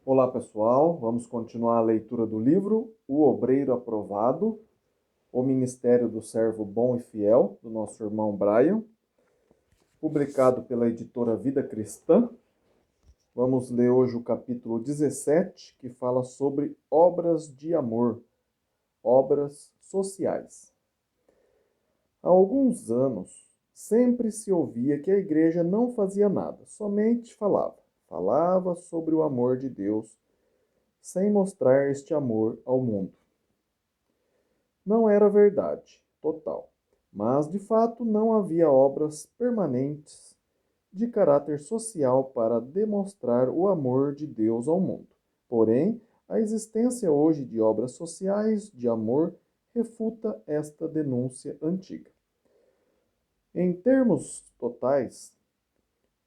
Olá pessoal, vamos continuar a leitura do livro O Obreiro Aprovado, o Ministério do Servo Bom e Fiel, do nosso irmão Brian, publicado pela editora Vida Cristã. Vamos ler hoje o capítulo 17, que fala sobre obras de amor, obras sociais. Há alguns anos, sempre se ouvia que a igreja não fazia nada, somente falava. Falava sobre o amor de Deus, sem mostrar este amor ao mundo. Não era verdade total, mas de fato não havia obras permanentes de caráter social para demonstrar o amor de Deus ao mundo. Porém, a existência hoje de obras sociais de amor refuta esta denúncia antiga. Em termos totais,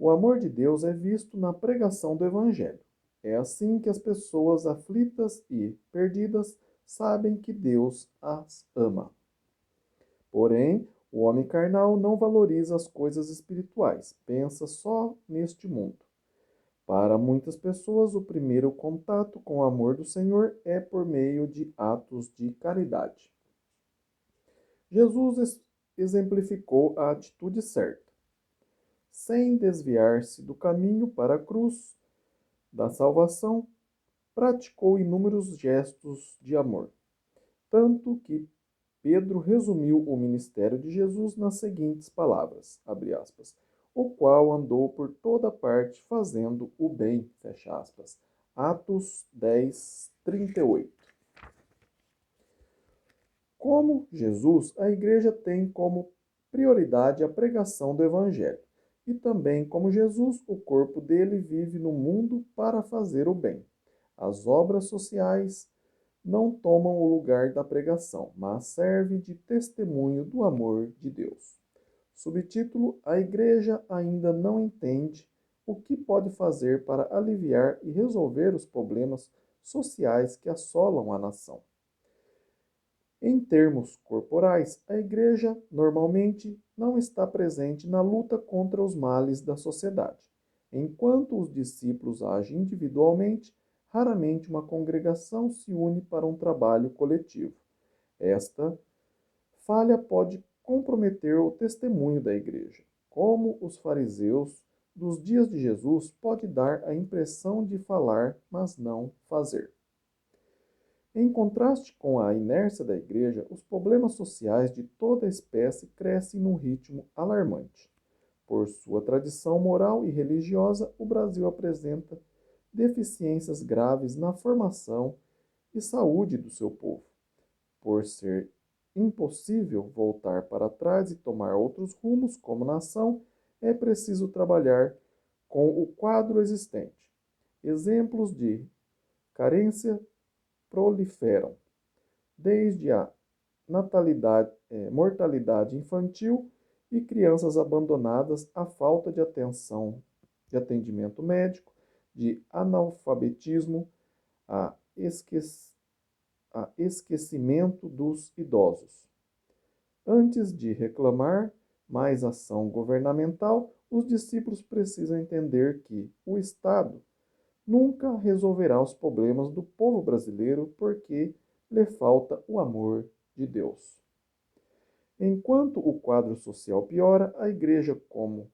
o amor de Deus é visto na pregação do Evangelho. É assim que as pessoas aflitas e perdidas sabem que Deus as ama. Porém, o homem carnal não valoriza as coisas espirituais, pensa só neste mundo. Para muitas pessoas, o primeiro contato com o amor do Senhor é por meio de atos de caridade. Jesus exemplificou a atitude certa. Sem desviar-se do caminho para a cruz da salvação, praticou inúmeros gestos de amor. Tanto que Pedro resumiu o ministério de Jesus nas seguintes palavras, abre aspas, o qual andou por toda parte fazendo o bem, fecha aspas. Atos 10, 38. Como Jesus, a igreja tem como prioridade a pregação do evangelho. E também, como Jesus, o corpo dele vive no mundo para fazer o bem. As obras sociais não tomam o lugar da pregação, mas serve de testemunho do amor de Deus. Subtítulo: A Igreja ainda não entende o que pode fazer para aliviar e resolver os problemas sociais que assolam a nação. Em termos corporais, a Igreja normalmente não está presente na luta contra os males da sociedade. Enquanto os discípulos agem individualmente, raramente uma congregação se une para um trabalho coletivo. Esta falha pode comprometer o testemunho da igreja. Como os fariseus dos dias de Jesus, pode dar a impressão de falar, mas não fazer. Em contraste com a inércia da igreja, os problemas sociais de toda espécie crescem num ritmo alarmante. Por sua tradição moral e religiosa, o Brasil apresenta deficiências graves na formação e saúde do seu povo. Por ser impossível voltar para trás e tomar outros rumos como nação, é preciso trabalhar com o quadro existente. Exemplos de carência proliferam, desde a mortalidade infantil e crianças abandonadas à falta de atenção, de atendimento médico, de analfabetismo, a esquecimento dos idosos. Antes de reclamar mais ação governamental, os discípulos precisam entender que o Estado nunca resolverá os problemas do povo brasileiro porque lhe falta o amor de Deus. Enquanto o quadro social piora, a igreja, como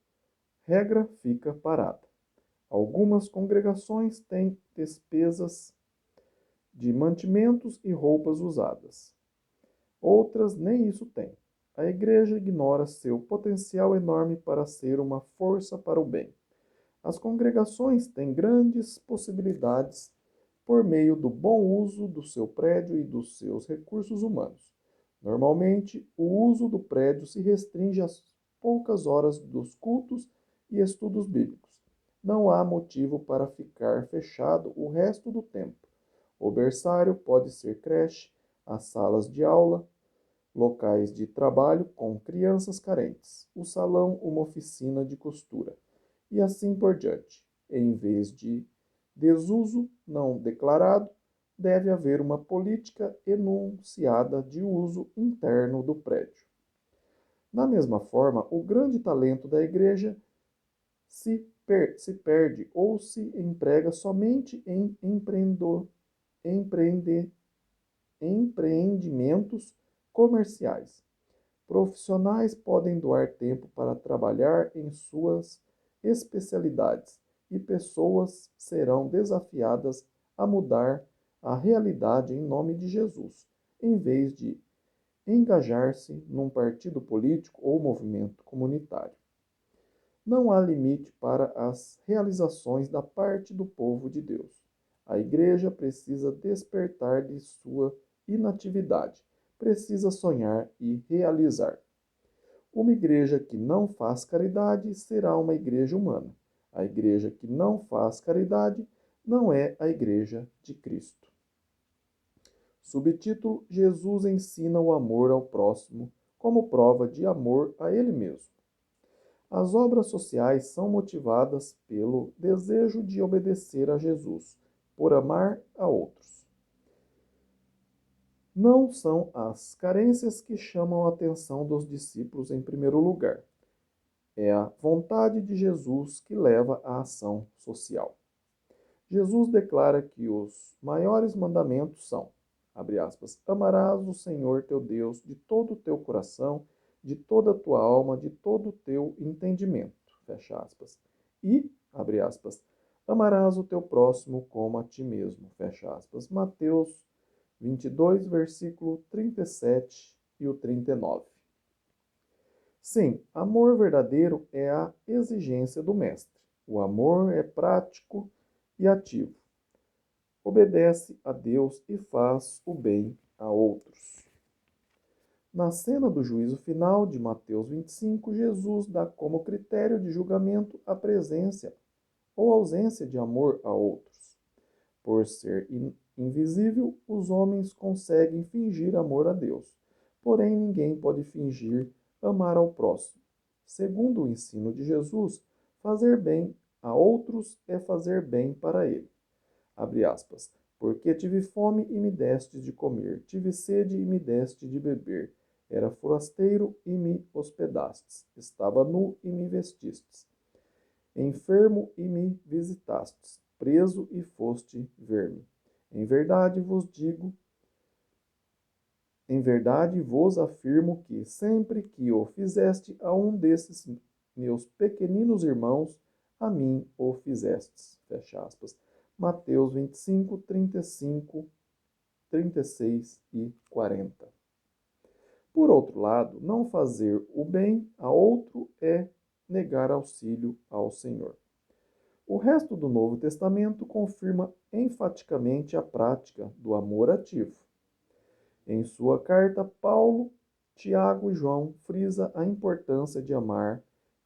regra, fica parada. Algumas congregações têm despesas de mantimentos e roupas usadas. Outras nem isso têm. A igreja ignora seu potencial enorme para ser uma força para o bem. As congregações têm grandes possibilidades por meio do bom uso do seu prédio e dos seus recursos humanos. Normalmente, o uso do prédio se restringe às poucas horas dos cultos e estudos bíblicos. Não há motivo para ficar fechado o resto do tempo. O berçário pode ser creche, as salas de aula, locais de trabalho com crianças carentes, o salão, uma oficina de costura, e assim por diante. Em vez de desuso não declarado, deve haver uma política enunciada de uso interno do prédio. Da mesma forma, o grande talento da igreja se se perde ou se emprega somente em empreende, empreendimentos comerciais. Profissionais podem doar tempo para trabalhar em suas especialidades e pessoas serão desafiadas a mudar a realidade em nome de Jesus, em vez de engajar-se num partido político ou movimento comunitário. Não há limite para as realizações da parte do povo de Deus. A igreja precisa despertar de sua inatividade, precisa sonhar e realizar. Uma igreja que não faz caridade será uma igreja humana. A igreja que não faz caridade não é a igreja de Cristo. Subtítulo: Jesus ensina o amor ao próximo como prova de amor a ele mesmo. As obras sociais são motivadas pelo desejo de obedecer a Jesus, por amar a outros. Não são as carências que chamam a atenção dos discípulos em primeiro lugar. É a vontade de Jesus que leva à ação social. Jesus declara que os maiores mandamentos são, abre aspas, amarás o Senhor teu Deus de todo o teu coração, de toda a tua alma, de todo o teu entendimento, fecha aspas. E, abre aspas, amarás o teu próximo como a ti mesmo, fecha aspas. Mateus 22, versículo 37 e o 39. Sim, amor verdadeiro é a exigência do mestre. O amor é prático e ativo. Obedece a Deus e faz o bem a outros. Na cena do juízo final de Mateus 25, Jesus dá como critério de julgamento a presença ou ausência de amor a outros. Por ser invisível, os homens conseguem fingir amor a Deus, porém ninguém pode fingir amar ao próximo. Segundo o ensino de Jesus, fazer bem a outros é fazer bem para ele. Abre aspas. Porque tive fome e me destes de comer, tive sede e me deste de beber. Era forasteiro e me hospedastes, estava nu e me vestistes, enfermo e me visitastes, preso e foste ver-me. Em verdade vos digo, em verdade vos afirmo que sempre que o fizeste a um desses meus pequeninos irmãos, a mim o fizestes. Fecha aspas. Mateus 25, 35, 36 e 40. Por outro lado, não fazer o bem a outro é negar auxílio ao Senhor. O resto do Novo Testamento confirma enfaticamente a prática do amor ativo. Em sua carta, Paulo, Tiago e João frisa a importância de amar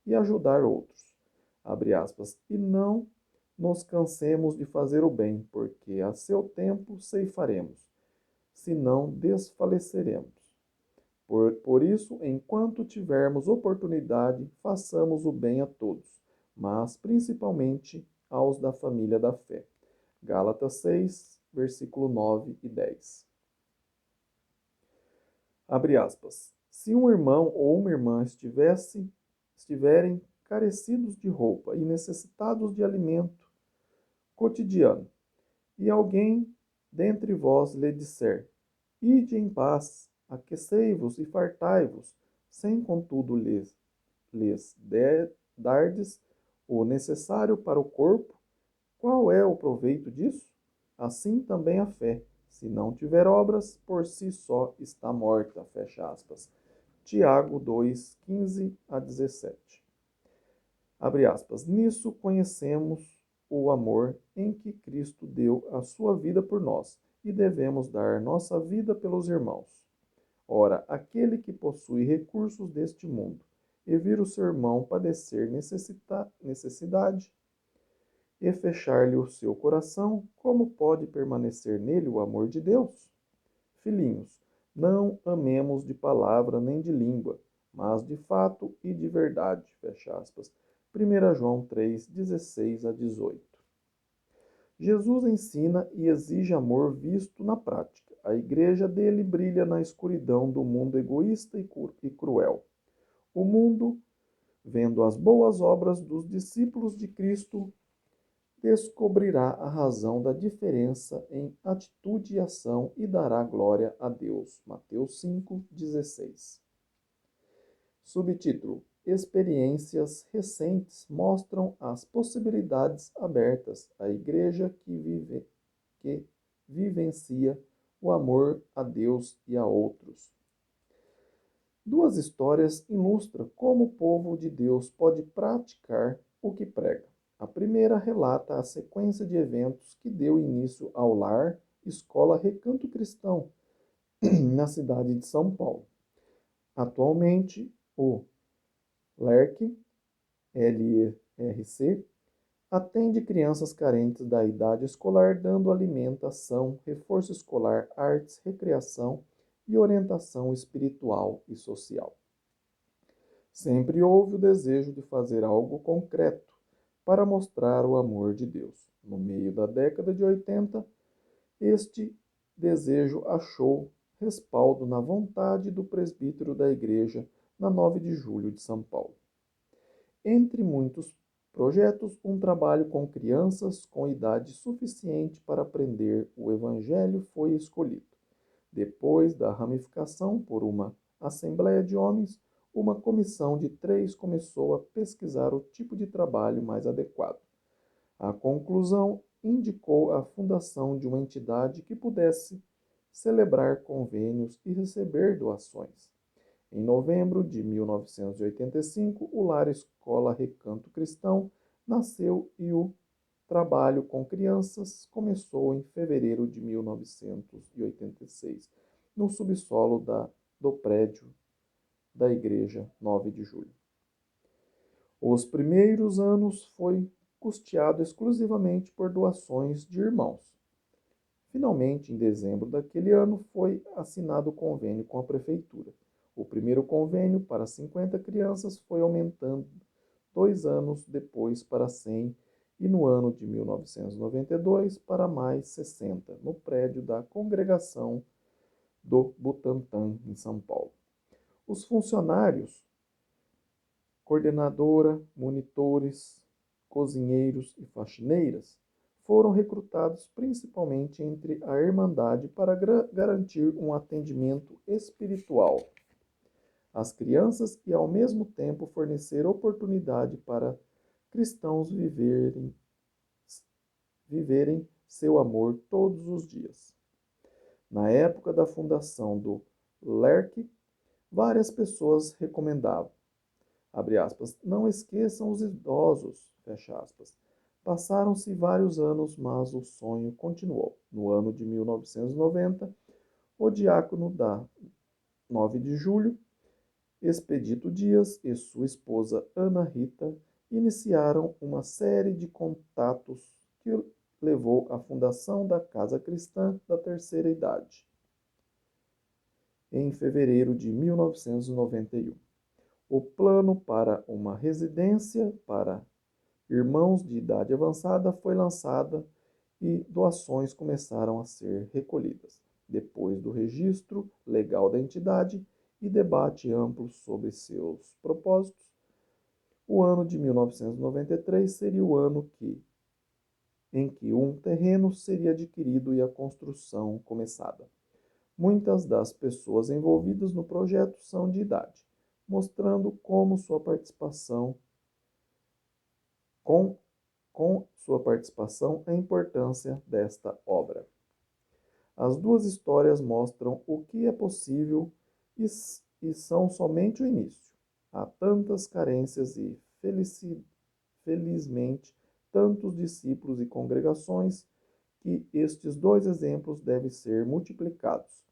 e ajudar outros. Abre aspas. E não nos cansemos de fazer o bem, porque a seu tempo ceifaremos, se não desfaleceremos. Por isso, enquanto tivermos oportunidade, façamos o bem a todos, mas principalmente aos da família da fé. Gálatas 6, versículo 9 e 10. Abre aspas. Se um irmão ou uma irmã estiverem carecidos de roupa e necessitados de alimento cotidiano, e alguém dentre vós lhe disser, ide em paz, aquecei-vos e fartai-vos, sem contudo lhes dardes o necessário para o corpo, qual é o proveito disso? Assim também a fé, se não tiver obras, por si só está morta. Fecha aspas. Tiago 2, 15 a 17. Abre aspas. Nisso conhecemos o amor em que Cristo deu a sua vida por nós, e devemos dar nossa vida pelos irmãos. Ora, aquele que possui recursos deste mundo e vir o seu irmão padecer necessidade e fechar-lhe o seu coração, como pode permanecer nele o amor de Deus? Filhinhos, não amemos de palavra nem de língua, mas de fato e de verdade. Fecha aspas. 1 João 3, 16 a 18. Jesus ensina e exige amor visto na prática. A igreja dele brilha na escuridão do mundo egoísta e cruel. O mundo vendo as boas obras dos discípulos de Cristo, descobrirá a razão da diferença em atitude e ação e dará glória a Deus. Mateus 5,16. Subtítulo: Experiências recentes mostram as possibilidades abertas à igreja que vivencia o amor a Deus e a outros. Duas histórias ilustram como o povo de Deus pode praticar o que prega. A primeira relata a sequência de eventos que deu início ao Lar Escola Recanto Cristão, na cidade de São Paulo. Atualmente, o LERC, LRC, atende crianças carentes da idade escolar, dando alimentação, reforço escolar, artes, recreação e orientação espiritual e social. Sempre houve o desejo de fazer algo concreto para mostrar o amor de Deus. No meio da década de 80, este desejo achou respaldo na vontade do presbítero da igreja na 9 de julho de São Paulo. Entre muitos projetos, um trabalho com crianças com idade suficiente para aprender o Evangelho foi escolhido. Depois da ramificação por uma assembleia de homens, uma comissão de 3 começou a pesquisar o tipo de trabalho mais adequado. A conclusão indicou a fundação de uma entidade que pudesse celebrar convênios e receber doações. Em novembro de 1985, o Lar Escola Recanto Cristão nasceu e o trabalho com crianças começou em fevereiro de 1986, no subsolo do prédio da Igreja 9 de Julho. Os primeiros anos foi custeado exclusivamente por doações de irmãos. Finalmente, em dezembro daquele ano, foi assinado o convênio com a prefeitura. O primeiro convênio para 50 crianças foi aumentando 2 anos depois para 100 e no ano de 1992 para mais 60, no prédio da Congregação do Butantã, em São Paulo. Os funcionários, coordenadora, monitores, cozinheiros e faxineiras, foram recrutados principalmente entre a Irmandade para garantir um atendimento espiritual às crianças e, ao mesmo tempo, fornecer oportunidade para cristãos viverem seu amor todos os dias. Na época da fundação do LERC, várias pessoas recomendavam, abre aspas, não esqueçam os idosos, fecha aspas. Passaram-se vários anos, mas o sonho continuou. No ano de 1990, o diácono da 9 de julho, Expedito Dias, e sua esposa Ana Rita iniciaram uma série de contatos que levou à fundação da Casa Cristã da Terceira Idade, em fevereiro de 1991. O plano para uma residência para irmãos de idade avançada foi lançada e doações começaram a ser recolhidas. Depois do registro legal da entidade e debate amplo sobre seus propósitos, o ano de 1993 seria o ano em que um terreno seria adquirido e a construção começada. Muitas das pessoas envolvidas no projeto são de idade, mostrando como sua participação com sua participação a importância desta obra. As duas histórias mostram o que é possível e são somente o início. Há tantas carências e, felizmente, tantos discípulos e congregações que estes 2 exemplos devem ser multiplicados.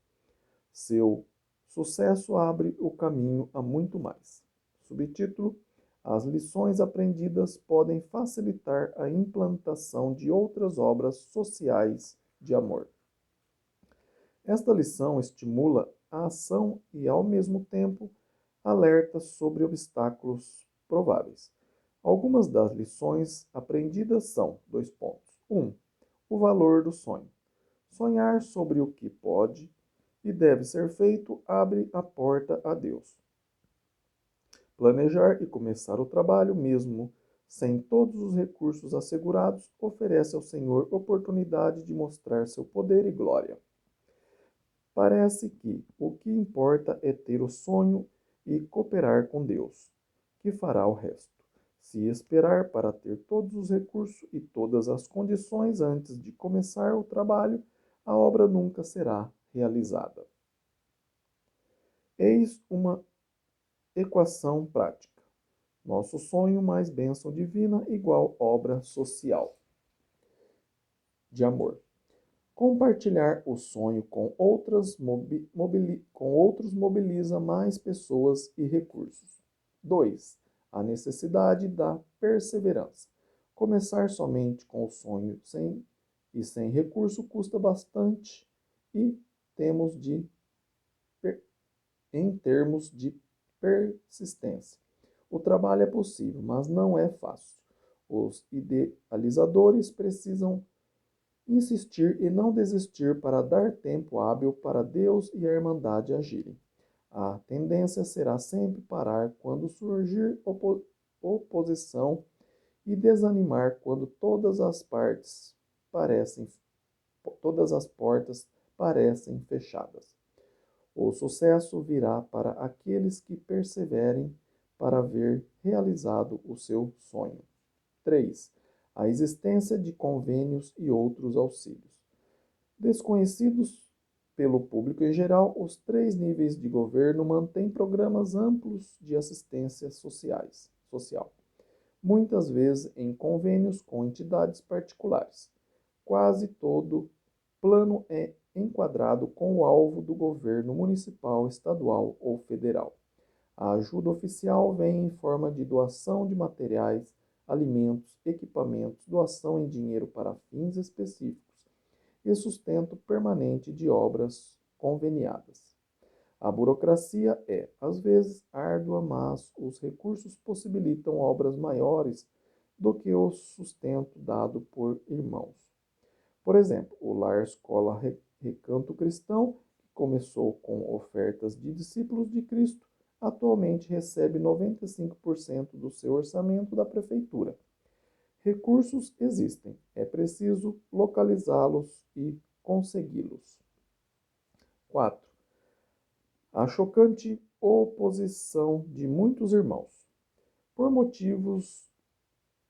Seu sucesso abre o caminho a muito mais. Subtítulo: As lições aprendidas podem facilitar a implantação de outras obras sociais de amor. Esta lição estimula a ação e, ao mesmo tempo, alerta sobre obstáculos prováveis. Algumas das lições aprendidas são: 2 pontos. 1. O valor do sonho. Sonhar sobre o que pode e deve ser feito abre a porta a Deus. Planejar e começar o trabalho, mesmo sem todos os recursos assegurados, oferece ao Senhor oportunidade de mostrar seu poder e glória. Parece que o que importa é ter o sonho e cooperar com Deus, que fará o resto. Se esperar para ter todos os recursos e todas as condições antes de começar o trabalho, a obra nunca será realizada. Eis uma equação prática. Nosso sonho mais bênção divina igual obra social de amor. Compartilhar o sonho com outros mobiliza mais pessoas e recursos. 2. A necessidade da perseverança. Começar somente com o sonho sem recurso custa bastante e temos de, em termos de persistência. O trabalho é possível, mas não é fácil. Os idealizadores precisam insistir e não desistir para dar tempo hábil para Deus e a Irmandade agirem. A tendência será sempre parar quando surgir oposição e desanimar quando todas as portas parecem fechadas. O sucesso virá para aqueles que perseverem para ver realizado o seu sonho. 3. A existência de convênios e outros auxílios. Desconhecidos pelo público em geral, os 3 níveis de governo mantêm programas amplos de assistência social, muitas vezes em convênios com entidades particulares. Quase todo plano é enquadrado com o alvo do governo municipal, estadual ou federal. A ajuda oficial vem em forma de doação de materiais, alimentos, equipamentos, doação em dinheiro para fins específicos e sustento permanente de obras conveniadas. A burocracia é, às vezes, árdua, mas os recursos possibilitam obras maiores do que o sustento dado por irmãos. Por exemplo, o Lar Escola Recanto Cristão, que começou com ofertas de discípulos de Cristo, atualmente recebe 95% do seu orçamento da prefeitura. Recursos existem, é preciso localizá-los e consegui-los. 4. A chocante oposição de muitos irmãos. Por motivos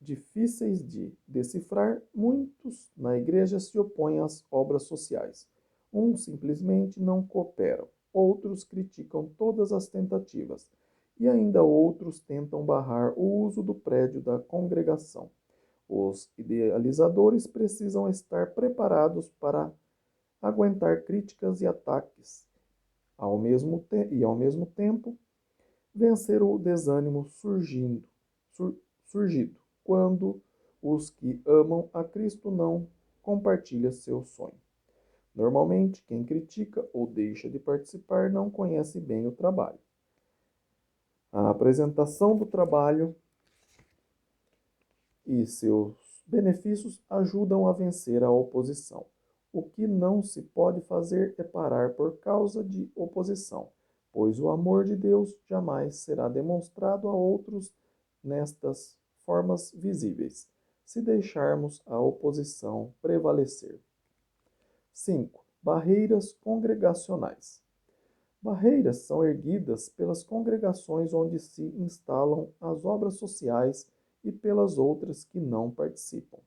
difíceis de decifrar, muitos na igreja se opõem às obras sociais. Uns simplesmente não cooperam, outros criticam todas as tentativas, e ainda outros tentam barrar o uso do prédio da congregação. Os idealizadores precisam estar preparados para aguentar críticas e ataques, ao mesmo tempo vencer o desânimo surgido quando os que amam a Cristo não compartilham seu sonho. Normalmente, quem critica ou deixa de participar não conhece bem o trabalho. A apresentação do trabalho e seus benefícios ajudam a vencer a oposição. O que não se pode fazer é parar por causa de oposição, pois o amor de Deus jamais será demonstrado a outros nestas formas visíveis, se deixarmos a oposição prevalecer. 5. Barreiras congregacionais. Barreiras são erguidas pelas congregações onde se instalam as obras sociais e pelas outras que não participam.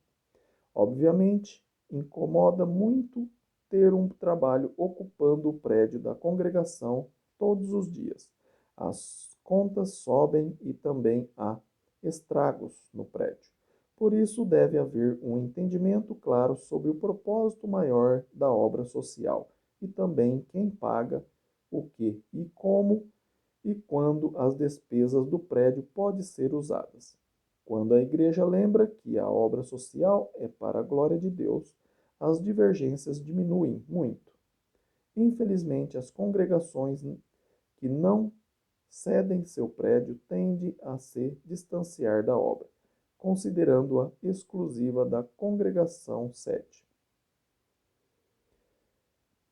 Obviamente, incomoda muito ter um trabalho ocupando o prédio da congregação todos os dias. As contas sobem e também há estragos no prédio. Por isso, deve haver um entendimento claro sobre o propósito maior da obra social e também quem paga, o que e como e quando as despesas do prédio podem ser usadas. Quando a igreja lembra que a obra social é para a glória de Deus, as divergências diminuem muito. Infelizmente, as congregações que não cedem seu prédio tendem a se distanciar da obra, considerando-a exclusiva da congregação sede.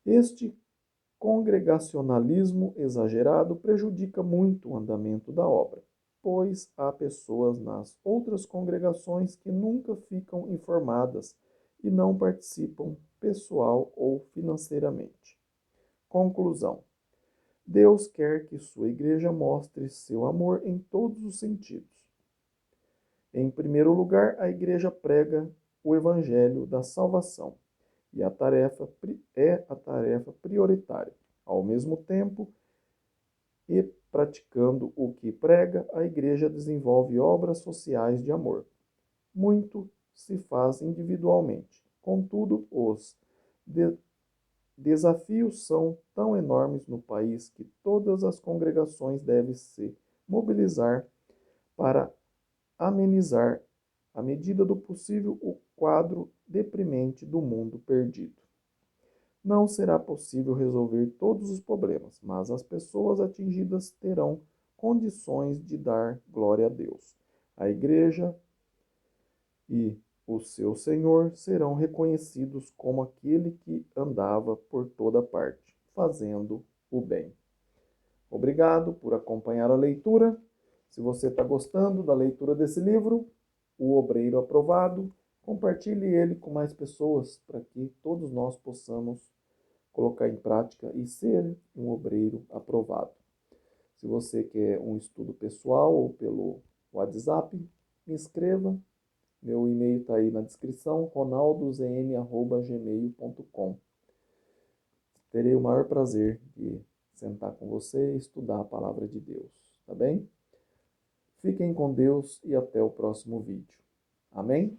Este congregacionalismo exagerado prejudica muito o andamento da obra. pois há pessoas nas outras congregações que nunca ficam informadas e não participam pessoal ou financeiramente. Conclusão: Deus quer que sua igreja mostre seu amor em todos os sentidos. Em primeiro lugar, a igreja prega o evangelho da salvação, e a tarefa é a tarefa prioritária. Ao mesmo tempo, e praticando o que prega, a igreja desenvolve obras sociais de amor. Muito se faz individualmente. Contudo, os desafios são tão enormes no país que todas as congregações devem se mobilizar para amenizar, à medida do possível, o quadro deprimente do mundo perdido. Não será possível resolver todos os problemas, mas as pessoas atingidas terão condições de dar glória a Deus. A igreja e o seu Senhor serão reconhecidos como aquele que andava por toda parte, fazendo o bem. Obrigado por acompanhar a leitura. Se você está gostando da leitura desse livro, O Obreiro Aprovado, compartilhe ele com mais pessoas para que todos nós possamos colocar em prática e ser um obreiro aprovado. Se você quer um estudo pessoal ou pelo WhatsApp, me escreva. Meu e-mail está aí na descrição, ronaldozm@gmail.com. Terei o maior prazer de sentar com você e estudar a palavra de Deus, tá bem? Fiquem com Deus e até o próximo vídeo. Amém?